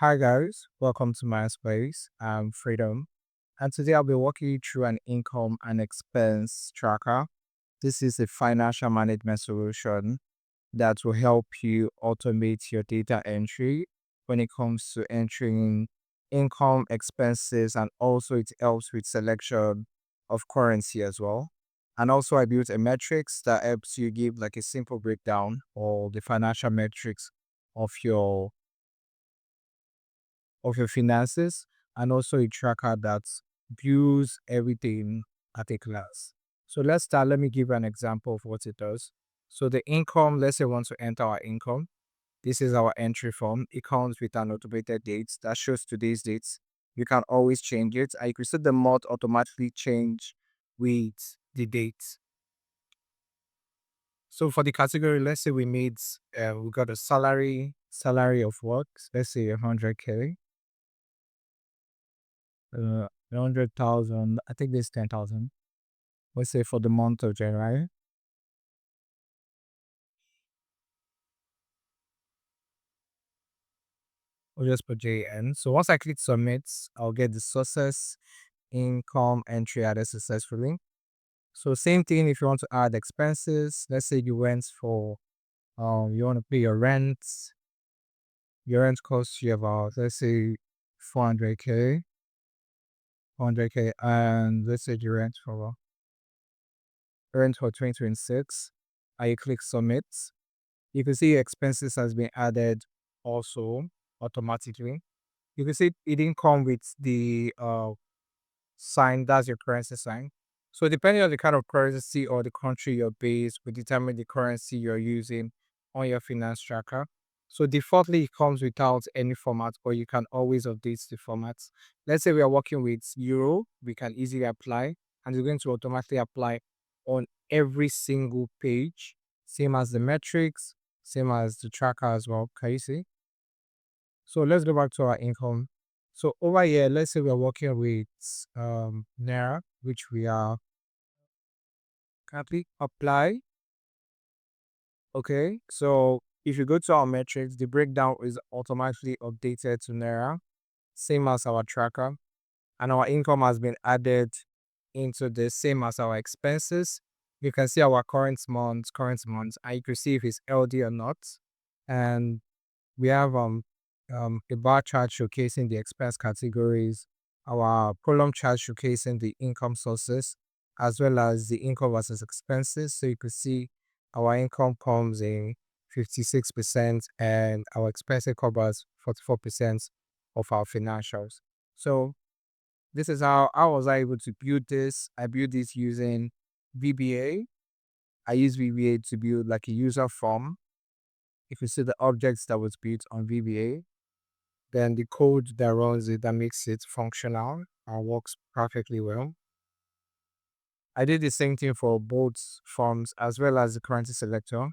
Hi guys, welcome to my space. I'm Freedom, and today I'll be walking you through an income and expense tracker. This is a financial management solution that will help you automate your data entry when it comes to entering income, expenses, and also it helps with selection of currency as well. And also, I built a metrics that helps you give like a simple breakdown or the financial metrics of your finances, and also a tracker that views everything at a glance. So let's start. Let me give you an example of what it does. So the income, let's say we want to enter our income. This is our entry form. It comes with an automated date that shows today's dates. You can always change it. I could set the month automatically change with the date. So for the category, let's say we got a salary of what? Let's say 100K. 100,000. I think this 10,000. Let's say for the month of January. We'll just put JN. So once I click submit, I'll get the sources income entry added successfully. So same thing if you want to add expenses. Let's say you went for you want to pay your rent. Your rent costs you about, let's say, 400K. 400K, and let's say you rent for 2026. And you click submit. You can see expenses has been added also automatically. You can see it didn't come with the sign, that's your currency sign. So depending on the kind of currency or the country you're based will determine the currency you're using on your finance tracker. So defaultly it comes without any format, but you can always update the formats. Let's say we are working with Euro, we can easily apply, and it's going to automatically apply on every single page, same as the metrics, same as the tracker as well. Can you see? So let's go back to our income. So over here, let's say we're working with Naira, which we are currently apply. Okay, so if you go to our metrics, the breakdown is automatically updated to Naira, same as our tracker, and our income has been added into the same as our expenses. You can see our current month, and you can see if it's LD or not. And we have a bar chart showcasing the expense categories, our column chart showcasing the income sources, as well as the income versus expenses. So you can see our income comes in 56% and our expenses covers 44% of our financials. So this is how I was able to build this. I built this using VBA. I use VBA to build like a user form. If you see the objects that was built on VBA, then the code that runs it that makes it functional and works perfectly well. I did the same thing for both forms as well as the currency selector.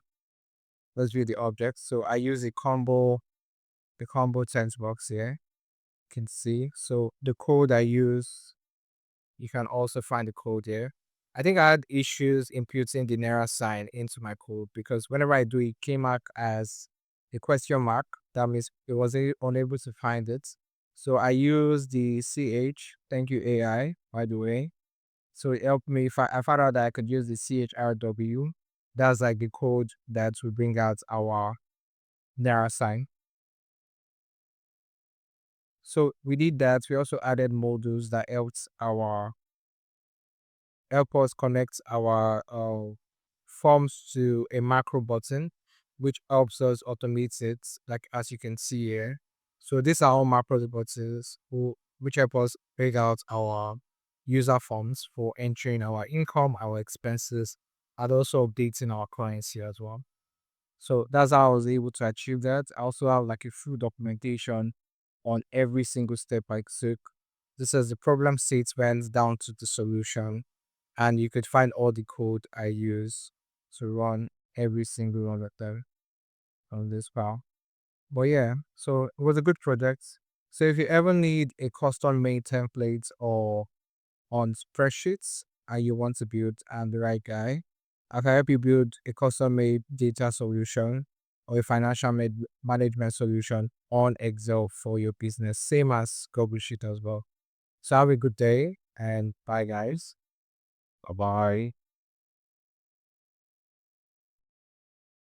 Let's view the objects. So I use the combo text box here. You can see. So the code I use, you can also find the code here. I think I had issues inputting the Naira sign into my code because whenever I do, it came out as a question mark. That means it was unable to find it. So I use the CH, thank you AI, by the way. So it helped me. I found out that I could use the CHRW. That's like the code that will bring out our Naira sign. So we did that. We also added modules that help us connect our forms to a macro button, which helps us automate it, like as you can see here. So these are all macro buttons which help us break out our user forms for entering our income, our expenses, and also updating our currency as well. So that's how I was able to achieve that. I also have like a full documentation on every single step I took. This is the problem statement down to the solution, and you could find all the code I use to run every single one of them on this file. But yeah, so it was a good project. So if you ever need a custom made template or on spreadsheets and you want to build, I'm the right guy. I can help you build a custom made data solution or a financial management solution on Excel for your business, same as Google Sheet as well. So have a good day and bye guys. Bye bye.